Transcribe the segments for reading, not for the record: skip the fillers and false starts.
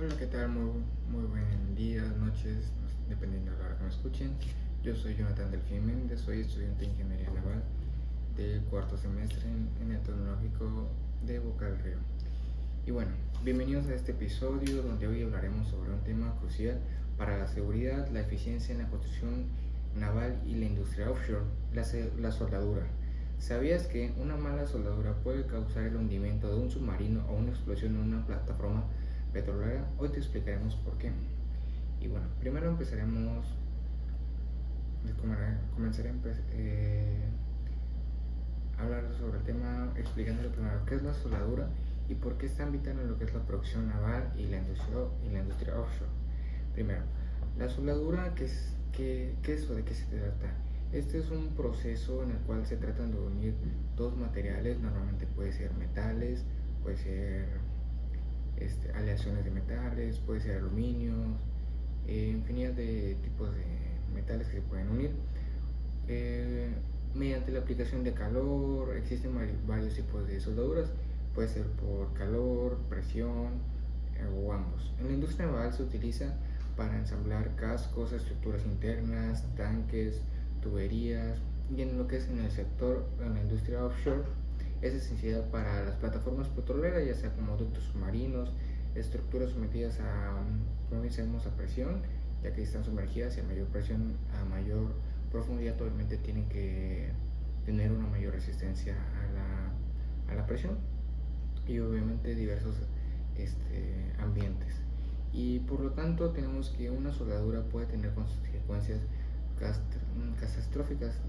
Hola, ¿qué tal? Muy buen día, noches, dependiendo de la hora que me escuchen. Yo soy Jonathan Delfín Méndez, soy estudiante de Ingeniería Naval del cuarto semestre en el Tecnológico de Boca del Río. Y bueno, bienvenidos a este episodio donde hoy hablaremos sobre un tema crucial para la seguridad, la eficiencia en la construcción naval y la industria offshore, la soldadura. ¿Sabías que una mala soldadura puede causar el hundimiento de un submarino o una explosión en una plataforma petrolera? Hoy te explicaremos por qué. Y bueno, primero comenzaré a hablar sobre el tema explicándole primero qué es la soldadura y por qué es tan vital en lo que es la producción naval y la industria offshore. Primero, la soldadura, ¿qué es o de qué se trata? Este es un proceso en el cual se tratan de unir dos materiales, normalmente puede ser metales, puede ser aleaciones de metales, puede ser aluminio, infinidad de tipos de metales que se pueden unir. Eh, Mediante la aplicación de calor, existen varios tipos de soldaduras, puede ser por calor, presión o ambos. En la industria naval se utiliza para ensamblar cascos, estructuras internas, tanques, tuberías, y en lo que es en el sector, en la industria offshore, es esencial para las plataformas petroleras, ya sea como ductos submarinos, estructuras sometidas a, como decimos, a presión, ya que están sumergidas y a mayor presión, a mayor profundidad, obviamente tienen que tener una mayor resistencia a la presión y obviamente diversos ambientes. Y por lo tanto tenemos que una soldadura puede tener consecuencias catastróficas,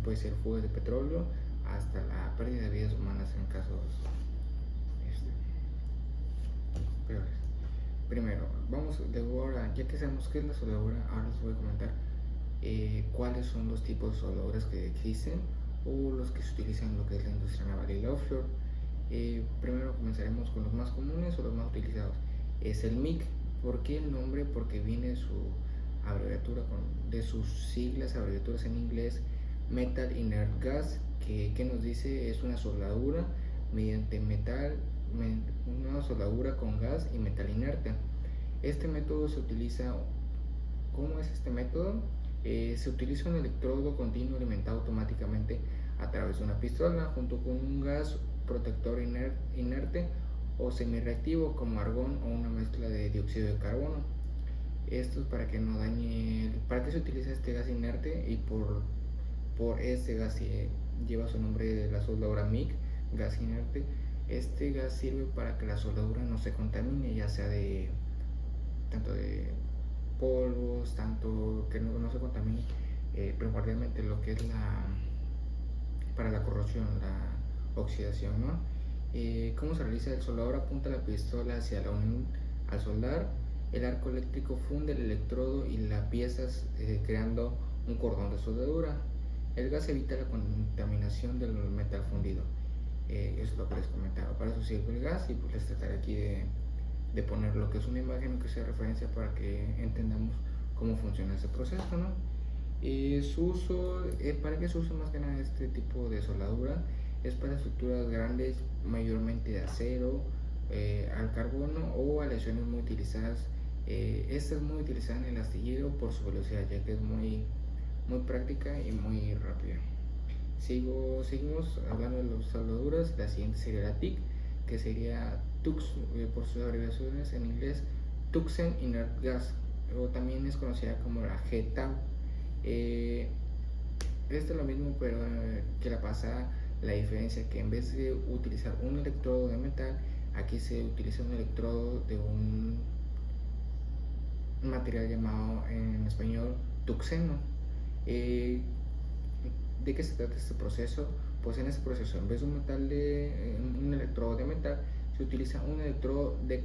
puede ser fugas de petróleo hasta la pérdida de vidas humanas en casos este, peores. Primero, vamos de ahora, ya que sabemos qué es la soldadura, ahora les voy a comentar cuáles son los tipos de soldaduras que existen o los que se utilizan en lo que es la industria naval y la offshore. Primero comenzaremos con los más comunes o los más utilizados. Es el MIG. ¿Por qué el nombre? Porque viene de su abreviatura, de sus siglas, abreviaturas en inglés, Metal Inert Gas, que nos dice es una soldadura mediante una soldadura con gas y metal inerte. Este método se utiliza. ¿Cómo es este método? Se utiliza un electrodo continuo alimentado automáticamente a través de una pistola junto con un gas protector inerte o semirreactivo como argón o una mezcla de dióxido de carbono. Esto es para que no dañe. ¿Para qué se utiliza este gas inerte? Y por este gas lleva su nombre de la soldadura MIG, gas inerte. Este gas sirve para que la soldadura no se contamine, ya sea de tanto de polvos, tanto que no se contamine primordialmente lo que es para la corrosión, la oxidación, ¿no? ¿Cómo se realiza? El soldador apunta la pistola hacia la unión al soldar, el arco eléctrico funde el electrodo y la pieza creando un cordón de soldadura. El gas evita la contaminación del metal fundido. Es lo que les comentaba. Para eso sirve el gas y pues les trataré aquí de poner lo que es una imagen que sea referencia para que entendamos cómo funciona ese proceso, ¿no? Su uso, ¿para qué se usa más que nada este tipo de soldadura? Es para estructuras grandes, mayormente de acero, al carbono o aleaciones muy utilizadas. Esta es muy utilizada en el astillero por su velocidad, ya que es muy práctica y muy rápida. Seguimos hablando de las soldaduras. La siguiente sería la TIC, que sería TUX, por sus abreviaciones en inglés, Tuxen Inert Gas, o también es conocida como la GTAW. Esto es lo mismo, pero que la pasada, la diferencia que en vez de utilizar un electrodo de metal, aquí se utiliza un electrodo de un material llamado en español tuxeno. ¿De qué se trata este proceso? Pues en este proceso, en vez de un electrodo de metal, se utiliza un electrodo de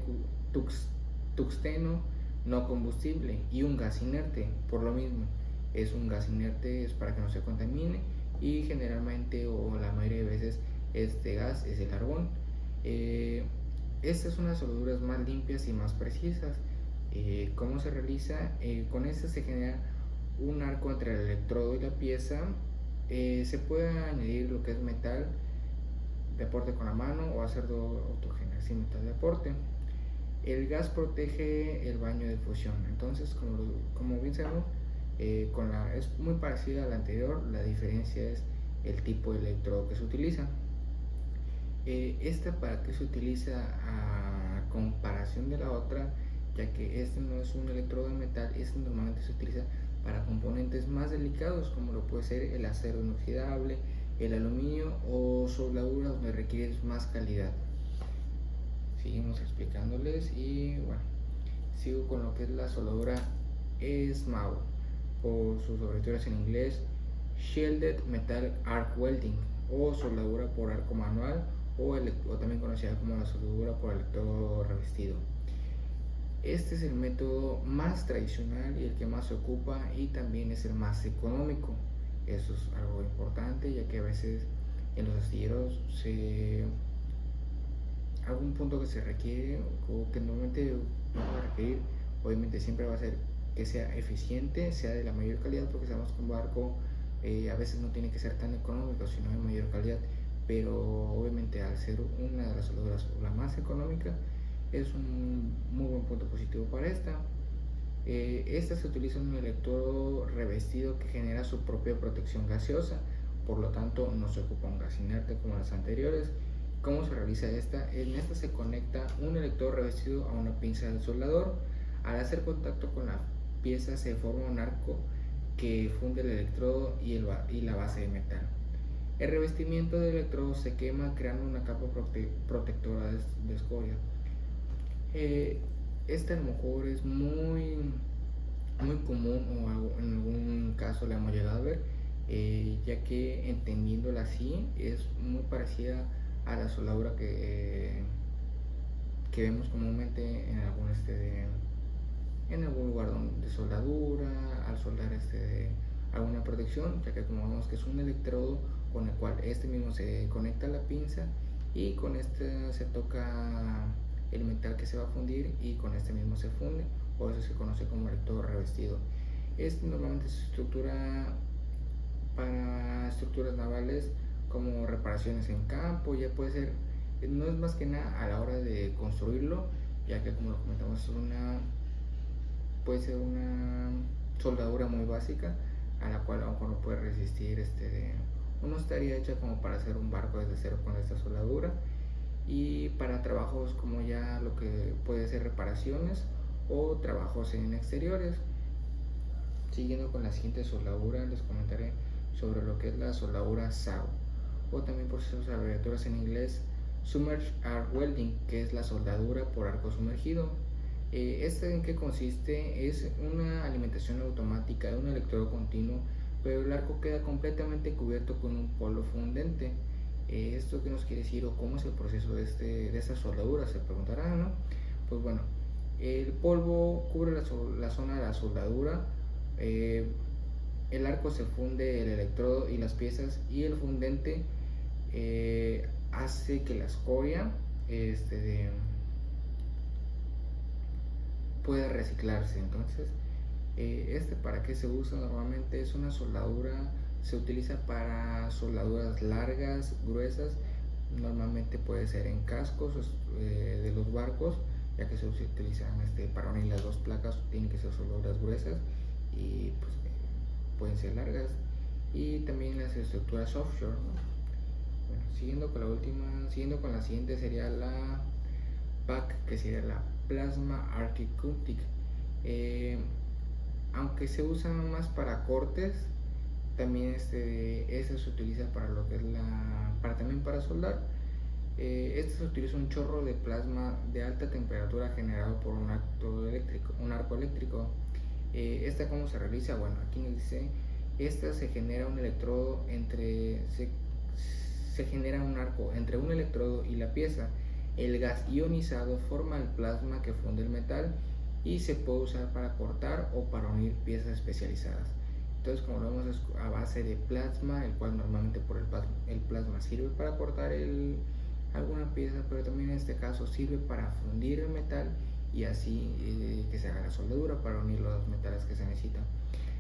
tuxteno no combustible y un gas inerte. Por lo mismo, es un gas inerte, es para que no se contamine, y generalmente o la mayoría de veces este gas es el argón. Estas son las soldaduras más limpias y más precisas. ¿Cómo se realiza? Con esta se genera un arco entre el electrodo y la pieza. Se puede añadir lo que es metal de aporte con la mano o acero autogenación sin metal de aporte. El gas protege el baño de fusión. Entonces, como bien sabemos, es muy parecida a la anterior. La diferencia es el tipo de electrodo que se utiliza. Esta, para qué se utiliza a comparación de la otra, ya que este no es un electrodo de metal. Este normalmente se utiliza para componentes más delicados, como lo puede ser el acero inoxidable, el aluminio o soldaduras donde requieres más calidad. Seguimos explicándoles y bueno, sigo con lo que es la soldadura SMAW, por sus abreviaturas en inglés: Shielded Metal Arc Welding, o soldadura por arco manual, o también conocida como la soldadura por electrodo revestido. Este es el método más tradicional y el que más se ocupa, y también es el más económico. Eso es algo importante, ya que a veces en los astilleros algún punto que se requiere, o que normalmente no va a requerir, obviamente siempre va a ser que sea eficiente, sea de la mayor calidad, porque sabemos que un barco a veces no tiene que ser tan económico, sino de mayor calidad. Pero obviamente, al ser una de las soldaduras la más económica, es un muy buen punto positivo para esta. Esta se utiliza en un electrodo revestido que genera su propia protección gaseosa, por lo tanto no se ocupa un gas inerte como las anteriores. ¿Cómo se realiza esta? En esta se conecta un electrodo revestido a una pinza del soldador. Al hacer contacto con la pieza se forma un arco que funde el electrodo y la base de metal. El revestimiento del electrodo se quema, creando una capa protectora de escoria. Este a lo mejor es muy común, o en algún caso la hemos llegado a ver, ya que, entendiéndola así, es muy parecida a la soldadura que vemos comúnmente en algún lugar de soldadura, al soldar alguna protección, ya que como vemos que es un electrodo con el cual mismo se conecta a la pinza, y con se toca el metal que se va a fundir, y con mismo se funde, o eso se conoce como electrodo revestido. Normalmente se estructura para estructuras navales, como reparaciones en campo. Ya puede ser, no es más que nada a la hora de construirlo, ya que, como lo comentamos, puede ser una soldadura muy básica, a la cual a lo mejor no puede resistir, o no estaría hecha como para hacer un barco desde cero con esta soldadura. Y para trabajos como ya lo que puede ser reparaciones o trabajos en exteriores. Siguiendo con la siguiente soldadura, les comentaré sobre lo que es la soldadura SAW, o también por sus abreviaturas en inglés Submerged Arc Welding, que es la soldadura por arco sumergido. ¿En qué consiste? Es una alimentación automática de un electrodo continuo, pero el arco queda completamente cubierto con un polvo fundente. ¿Esto qué nos quiere decir, o cómo es el proceso de esta soldadura? Se preguntarán, ¿no? Pues bueno, el polvo cubre la zona de la soldadura. El arco se funde el electrodo y las piezas, y el fundente hace que la escoria pueda reciclarse. Entonces, ¿para qué se usa? Normalmente es una soldadura, se utiliza para soldaduras largas, gruesas. Normalmente puede ser en cascos de los barcos, ya que se utilizan para unir las dos placas. Tienen que ser soldaduras gruesas, y pues pueden ser largas. Y también las estructuras offshore, ¿no? Bueno, siguiendo con la siguiente, sería la PAC, que sería la Plasma Archicultic. Aunque se usa más para cortes, también se utiliza para lo que es también para soldar. Se utiliza un chorro de plasma de alta temperatura generado por un arco eléctrico. ¿Cómo se realiza? Bueno, aquí nos dice: se genera un electrodo se genera un arco entre un electrodo y la pieza. El gas ionizado forma el plasma que funde el metal, y se puede usar para cortar o para unir piezas especializadas. Entonces, como lo vemos, es a base de plasma, el cual normalmente el plasma sirve para cortar alguna pieza, pero también en este caso sirve para fundir el metal, y así que se haga la soldadura para unir los metales que se necesitan.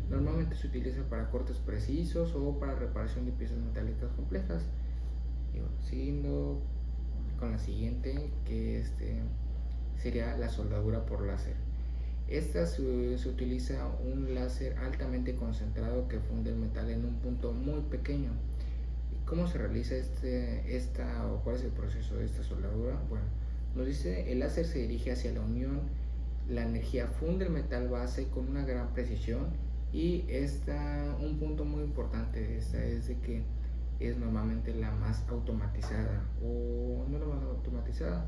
Normalmente se utiliza para cortes precisos o para reparación de piezas metálicas complejas. Y bueno, siguiendo con la siguiente, que sería la soldadura por láser. Esta se utiliza un láser altamente concentrado que funde el metal en un punto muy pequeño. ¿Cómo se realiza o cuál es el proceso de esta soldadura? Bueno, nos dice el láser se dirige hacia la unión, la energía funde el metal base con una gran precisión y un punto muy importante de esta es de que es normalmente la más automatizada, o no la más automatizada,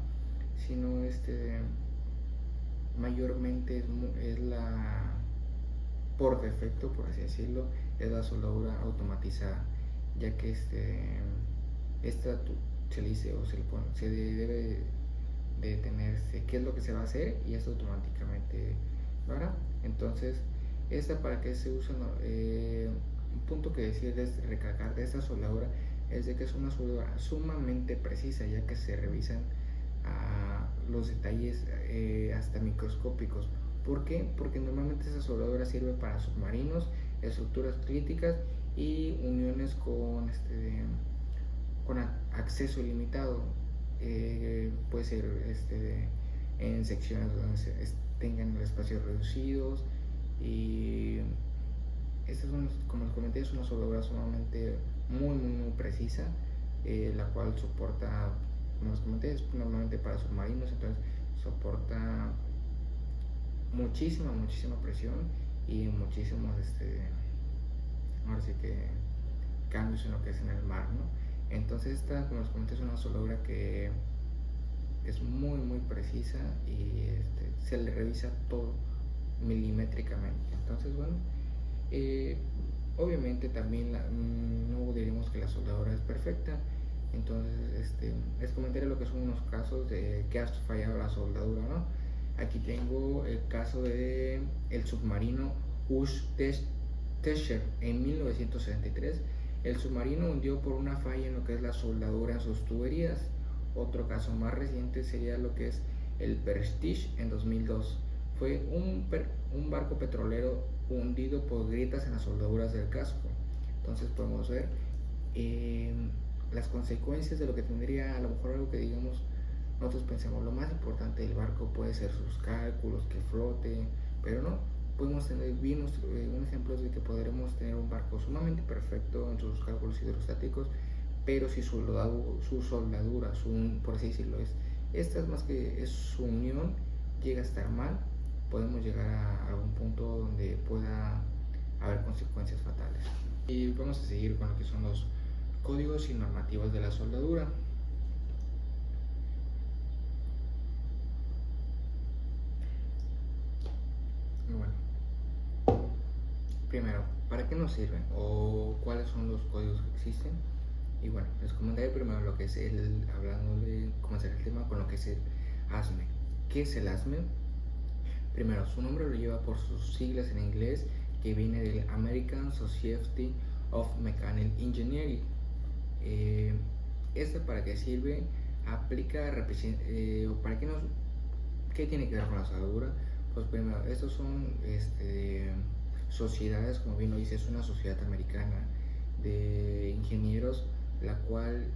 sino mayormente es la, por defecto, por así decirlo, es la soldadura automatizada, ya que esta se le dice o se debe de tener qué es lo que se va a hacer y esto automáticamente lo hará. Entonces, para qué se usa, un punto que decir es recalcar de esta soldadura es de que es una soldadura sumamente precisa, ya que se revisan los detalles hasta microscópicos. ¿Por qué? Porque normalmente esa soldadura sirve para submarinos, estructuras críticas y uniones con acceso ilimitado. Puede ser en secciones donde tengan espacios reducidos, y esta como les comenté, es una soldadura sumamente muy precisa, la cual soporta, como les comenté, es normalmente para submarinos, entonces soporta muchísima presión y muchísimos ahora sí que cambios en lo que es en el mar, ¿no? Entonces como les comenté, es una soldadura que es muy precisa y se le revisa todo milimétricamente. Entonces, bueno, obviamente también no diremos que la soldadura es perfecta. Entonces, les comentaré lo que son unos casos de que ha fallado la soldadura, ¿no? Aquí tengo el caso de el submarino Tesher en 1963. El submarino hundió por una falla en lo que es la soldadura en sus tuberías. Otro caso más reciente sería lo que es el Prestige en 2002. Fue un barco petrolero hundido por grietas en las soldaduras del casco. Entonces podemos ver las consecuencias de lo que tendría, a lo mejor algo que digamos nosotros pensamos lo más importante del barco puede ser sus cálculos, que flote, pero no, podemos tener un ejemplo de que podremos tener un barco sumamente perfecto en sus cálculos hidrostáticos, pero si su soldadura, por así decirlo, esta es más que es su unión, llega a estar mal, podemos llegar a algún punto donde pueda haber consecuencias fatales. Y vamos a seguir con lo que son los códigos y normativas de la soldadura. Bueno, primero, ¿para qué nos sirven o cuáles son los códigos que existen? Y bueno, les comentaré primero lo que es hablando de comenzar el tema con lo que es el ASME. ¿Qué es el ASME? Primero, su nombre lo lleva por sus siglas en inglés, que viene del American Society of Mechanical Engineering. ¿Para qué sirve? Aplica, ¿para qué qué tiene que ver con la soldadura? Pues primero, estos son sociedades, como bien lo dice, es una sociedad americana de ingenieros, la cual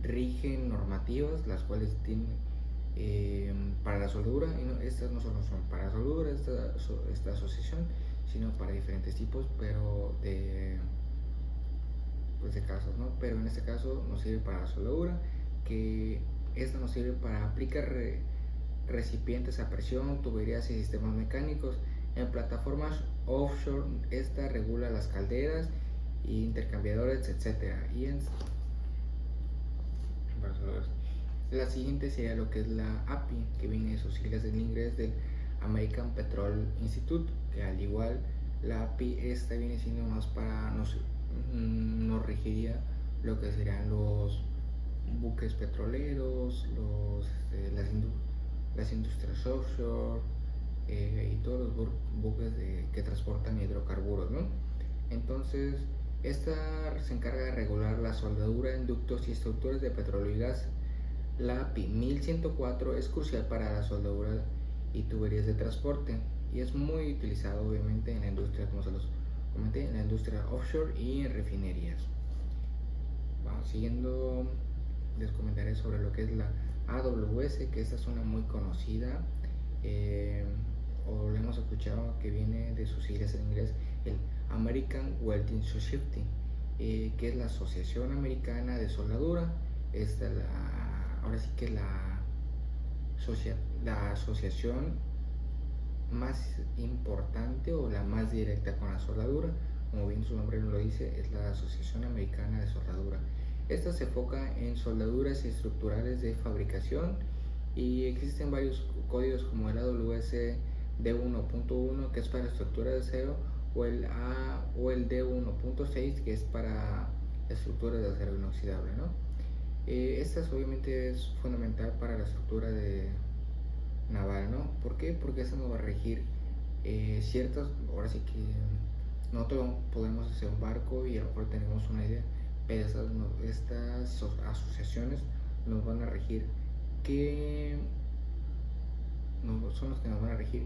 rigen normativas, las cuales tienen para la soldadura, y estas no solo son para la soldadura, esta asociación, sino para diferentes tipos, pero de casos, ¿no? Pero en este caso nos sirve para la soldadura, que esta nos sirve para aplicar recipientes a presión, tuberías y sistemas mecánicos. En plataformas offshore, esta regula las calderas, intercambiadores, etc. La siguiente sería lo que es la API, que viene de sus siglas en inglés del American Petroleum Institute, que al igual la API esta viene siendo más para nos regiría lo que serían los buques petroleros, las industrias offshore, y todos los buques que transportan hidrocarburos, ¿no? Entonces, esta se encarga de regular la soldadura en ductos y estructuras de petróleo y gas. La API 1104 es crucial para la soldadura y tuberías de transporte y es muy utilizado obviamente en la industria, como se los comenté, en la industria offshore y en refinerías. Vamos siguiendo, les comentaré sobre lo que es la AWS, que esta es una muy conocida, o lo hemos escuchado, que viene de sus siglas en inglés, el American Welding Society, que es la Asociación Americana de Soldadura. Esta es ahora sí que la asociación más importante o la más directa con la soldadura. Como bien su nombre lo dice, es la Asociación Americana de Soldadura. Esta se enfoca en soldaduras estructurales de fabricación, y existen varios códigos como el AWS D1.1, que es para estructura de acero, o el D1.6, que es para estructuras de acero inoxidable, ¿no? Esta obviamente es fundamental para la estructura naval, ¿no? ¿Por qué? Porque eso nos va a regir ciertas, ahora sí que nosotros podemos hacer un barco y a lo mejor tenemos una idea, pero estas asociaciones nos van a regir, que son los que nos van a regir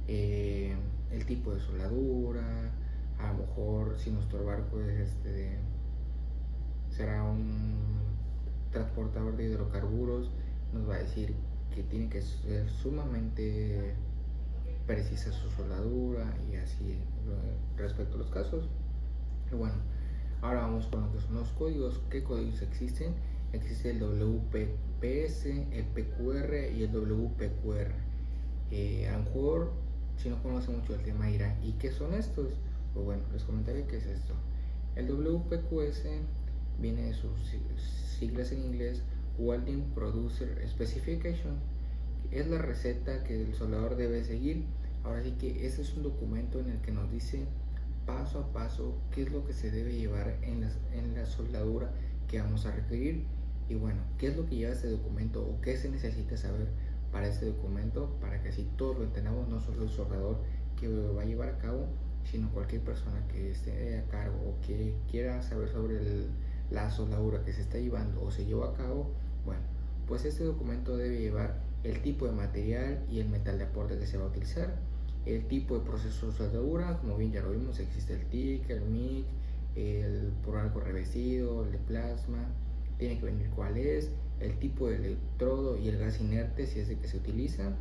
el tipo de soldadura. A lo mejor si nuestro barco es será un transportador de hidrocarburos, nos va a decir que tiene que ser sumamente precisa su soldadura, y así respecto a los casos. Y bueno, ahora vamos con lo que son los códigos. ¿Qué códigos existen? Existe el WPS, el PQR y el WPQR. A lo mejor, si no conocen mucho el tema, dirán, ¿y qué son estos? Pues bueno, les comentaré qué es esto. El WPQS viene de sus siglas en inglés, Welding Producer Specification. Es la receta que el soldador debe seguir. Ahora sí que este es un documento en el que nos dice paso a paso qué es lo que se debe llevar en la soldadura que vamos a requerir. Y bueno, ¿qué es lo que lleva este documento o qué se necesita saber para este documento? Para que así todos lo entendamos, no solo el soldador que va a llevar a cabo, sino cualquier persona que esté a cargo o que quiera saber sobre la soldadura que se está llevando o se llevó a cabo. Bueno, pues este documento debe llevar el tipo de material y el metal de aporte que se va a utilizar, el tipo de proceso de soldadura, como bien ya lo vimos, existe el TIC, el MIG, el por algo revestido, el de plasma, tiene que venir cuál es, el tipo de electrodo y el gas inerte si es de que se utiliza.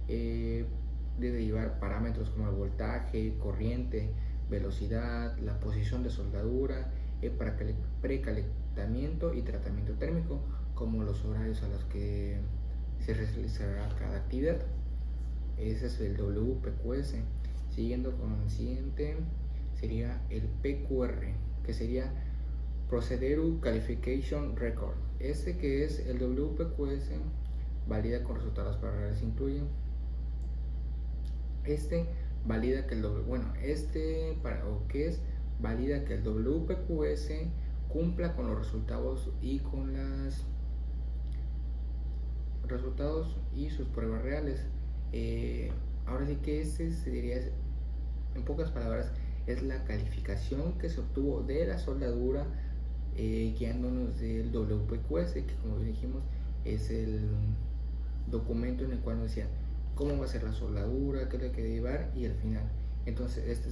Debe llevar parámetros como el voltaje, corriente, velocidad, la posición de soldadura, para precalentamiento y tratamiento térmico, como los horarios a los que se realizará cada actividad. Ese es el WPQS. Siguiendo con el siguiente, sería el PQR, que sería Procedure Qualification Record. Este, que es el WPQS, valida con resultados parciales, incluye valida que el valida que el WPQS cumpla con los resultados y con los resultados y sus pruebas reales. Ahora sí que se diría, en pocas palabras, es la calificación que se obtuvo de la soldadura, guiándonos del WPQS, que como dijimos es el documento en el cual nos decía cómo va a ser la soldadura, qué es lo que debe llevar, y al final. Entonces este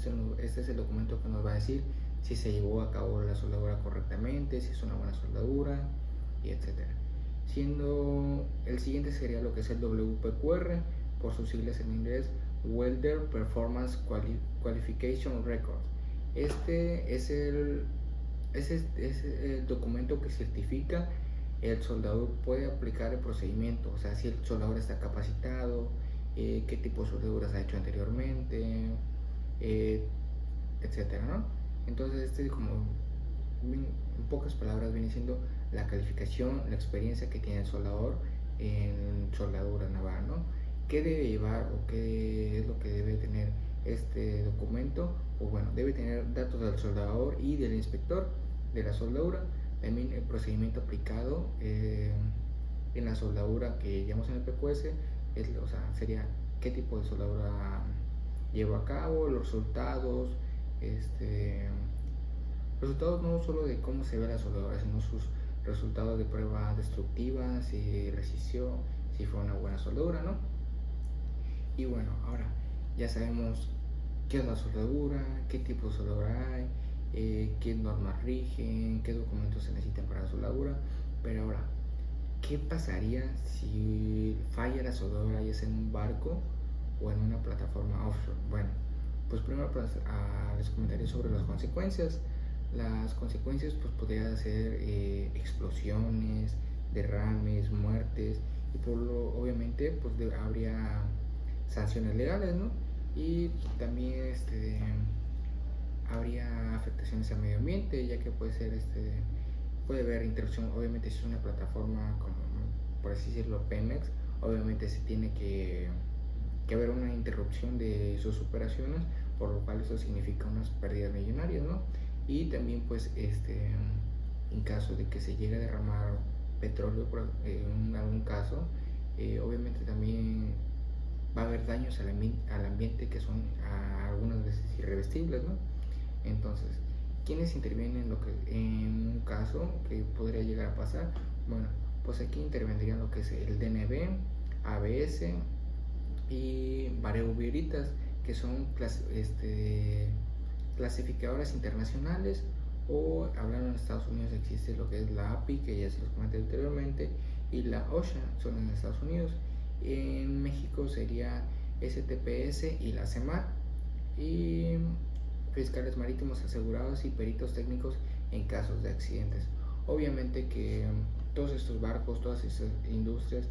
es el documento que nos va a decir si se llevó a cabo la soldadura correctamente, si es una buena soldadura, y etcétera. Siendo el siguiente sería lo que es el WPQR, por sus siglas en inglés, Welder Performance Qualification Record. Este es el documento que certifica el soldador puede aplicar el procedimiento, o sea, si el soldador está capacitado, qué tipo de soldaduras ha hecho anteriormente, etcétera, ¿no? Entonces como en pocas palabras viene siendo la calificación, la experiencia que tiene el soldador en soldadura naval, ¿no? ¿Qué debe llevar o qué es lo que debe tener este documento? Pues bueno, debe tener datos del soldador y del inspector de la soldadura, también el procedimiento aplicado en la soldadura que llamamos en el PQS, sería qué tipo de soldadura llevo a cabo, los resultados, resultados no solo de cómo se ve la soldadura, sino sus resultados de prueba destructiva, si resistió, si fue una buena soldadura, ¿no? Y bueno, ahora ya sabemos qué es la soldadura, qué tipo de soldadura hay, qué normas rigen, qué documentos se necesitan para la soldadura. Pero ahora, ¿qué pasaría si falla la soldadura ya sea en un barco o en una plataforma offshore? Bueno, pues primero pues, les comentaré sobre las consecuencias. Las consecuencias pues podrían ser explosiones, derrames, muertes y obviamente pues habría sanciones legales, ¿no? Y también habría afectaciones al medio ambiente, ya que puede haber interrupción. Obviamente si es una plataforma como por así decirlo Pemex, obviamente se tiene que haber una interrupción de sus operaciones, por lo cual eso significa unas pérdidas millonarias, ¿no? Y también pues en caso de que se llegue a derramar petróleo en algún caso, obviamente también va a haber daños al ambiente que son algunas veces irreversibles, ¿no? Entonces, ¿quiénes intervienen en un caso que podría llegar a pasar? Bueno, pues aquí intervendrían lo que es el DNB, ABS y Bareu-Veritas, que son clasificadoras internacionales, o hablando en Estados Unidos existe lo que es la API, que ya se los comenté anteriormente, y la OSHA, son en Estados Unidos. En México sería STPS y la CEMAR, y fiscales marítimos asegurados y peritos técnicos en casos de accidentes. Obviamente que todos estos barcos, todas estas industrias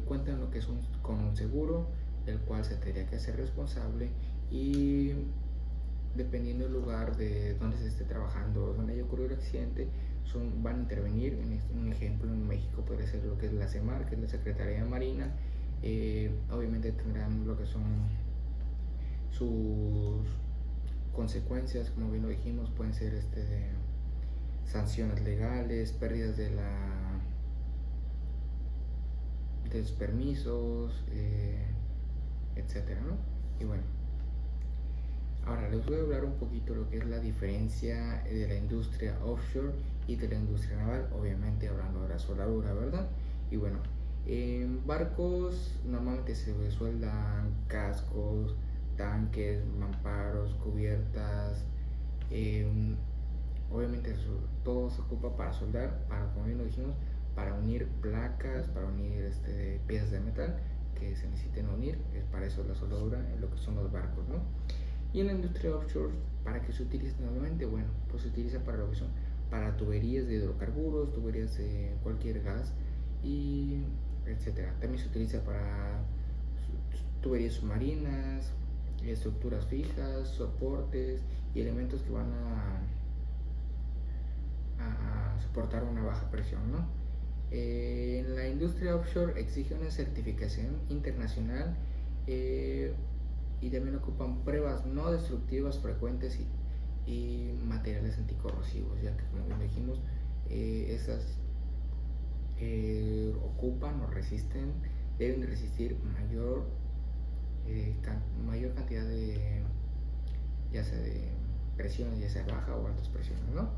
cuentan lo que es con un seguro, del cual se tendría que hacer responsable, y dependiendo del lugar de donde se esté trabajando, donde haya ocurrido el accidente, van a intervenir. Un ejemplo en México puede ser lo que es la CEMAR, que es la Secretaría de Marina. Obviamente tendrán lo que son sus consecuencias, como bien lo dijimos, pueden ser sanciones legales, pérdidas de los permisos, etcétera, ¿no? Y bueno, ahora les voy a hablar un poquito de lo que es la diferencia de la industria offshore y de la industria naval, obviamente hablando de la soldadura, ¿verdad? Y bueno, en barcos normalmente se sueldan cascos, tanques, mamparos, cubiertas. Obviamente todo se ocupa para soldar, como bien lo dijimos, para unir placas, para unir piezas de metal que se necesiten unir. Es para eso la soldadura en lo que son los barcos, ¿no? Y en la industria offshore, ¿para qué se utiliza normalmente? Bueno, pues se utiliza para lo que son para tuberías de hidrocarburos, tuberías de cualquier gas, y etcétera. También se utiliza para tuberías submarinas, estructuras fijas, soportes y elementos que van a soportar una baja presión, ¿no? En la industria offshore exige una certificación internacional, y también ocupan pruebas no destructivas frecuentes y materiales anticorrosivos, ya que como bien dijimos, esas ocupan o deben resistir mayor cantidad ya sea de presiones, ya sea baja o altas presiones, ¿no?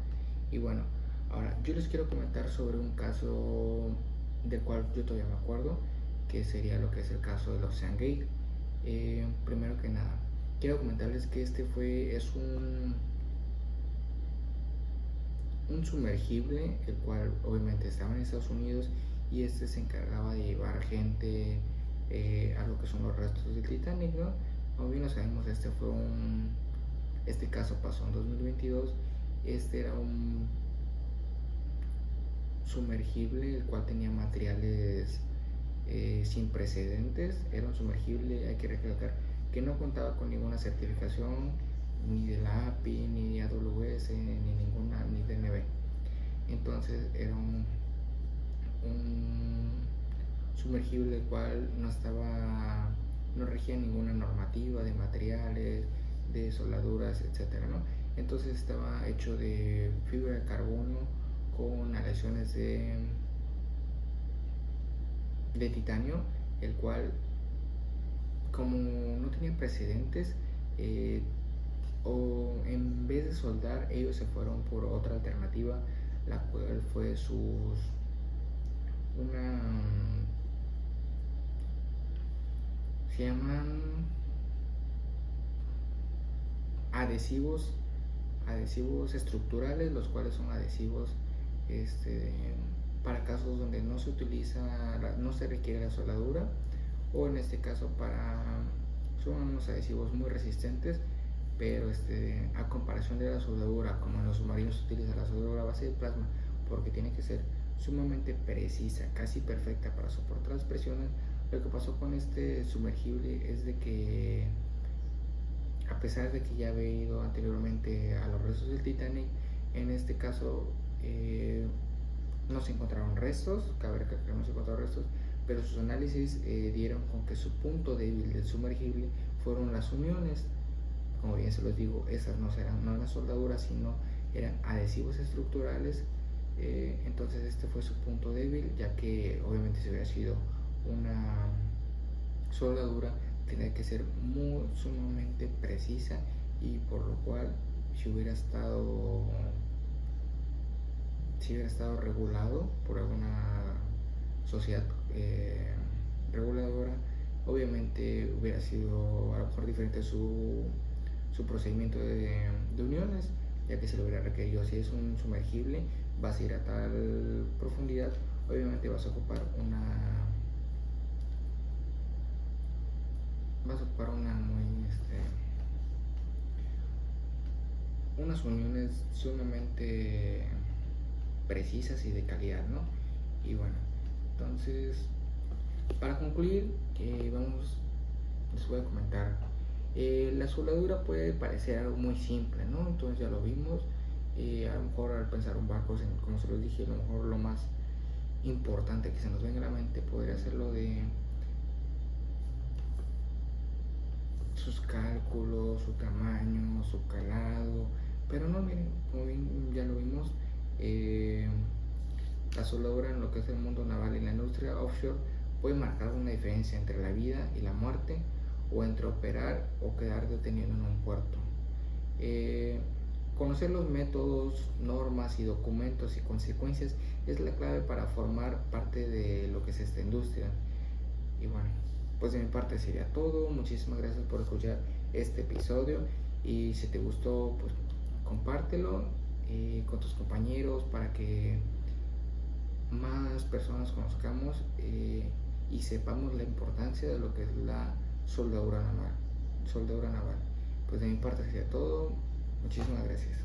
Y bueno, ahora yo les quiero comentar sobre un caso del cual yo todavía me acuerdo, que sería lo que es el caso del Ocean Gate. Primero que nada, quiero comentarles que es un sumergible, el cual obviamente estaba en Estados Unidos, y se encargaba de llevar gente a lo que son los restos del Titanic, ¿no? Como bien lo sabemos, este caso pasó en 2022. Era un sumergible el cual tenía materiales sin precedentes. Era un sumergible, hay que recalcar, que no contaba con ninguna certificación, ni de la API, ni de AWS, ni de DNB. Entonces era un sumergible el cual no regía ninguna normativa de materiales, de soldaduras, etcétera, ¿no? Entonces estaba hecho de fibra de carbono con aleaciones de titanio, el cual, como no tenía precedentes, o en vez de soldar, ellos se fueron por otra alternativa, la cual fue se llaman adhesivos estructurales, los cuales son adhesivos para casos donde no se utiliza, no se requiere la soldadura, o en este caso son unos adhesivos muy resistentes, pero a comparación de la soldadura, como en los submarinos se utiliza la soldadura a base de plasma, porque tiene que ser sumamente precisa, casi perfecta para soportar las presiones. Lo que pasó con este sumergible es de que, a pesar de que ya había ido anteriormente a los restos del Titanic, en este caso no se encontraron restos, cabe recalcar que no se encontraron restos, pero sus análisis dieron con que su punto débil del sumergible fueron las uniones. Como bien se los digo, esas no eran soldaduras, sino eran adhesivos estructurales. Entonces este fue su punto débil, ya que obviamente si hubiera sido una soldadura tenía que ser sumamente precisa, y por lo cual si hubiera estado regulado por alguna sociedad reguladora, obviamente hubiera sido a lo mejor diferente su procedimiento de uniones, ya que se lo hubiera requerido. Si es un sumergible, vas a ir a tal profundidad, obviamente vas a ocupar unas uniones sumamente precisas y de calidad, ¿no? Y bueno, entonces para concluir, les voy a comentar. La soldadura puede parecer algo muy simple, ¿no? Entonces ya lo vimos. A lo mejor al pensar un barco, como se los dije, a lo mejor lo más importante que se nos venga a la mente podría ser lo de sus cálculos, su tamaño, su calado, pero no, miren, como bien ya lo vimos, la soldadura en lo que es el mundo naval y la industria offshore puede marcar una diferencia entre la vida y la muerte, o entre operar o quedar detenido en un puerto. Conocer los métodos, normas y documentos y consecuencias es la clave para formar parte de lo que es esta industria. Y bueno, pues de mi parte sería todo. Muchísimas gracias por escuchar este episodio, y si te gustó, pues compártelo con tus compañeros para que más personas conozcamos y sepamos la importancia de lo que es la soldadura naval. Pues de mi parte sería todo. Muchísimas gracias.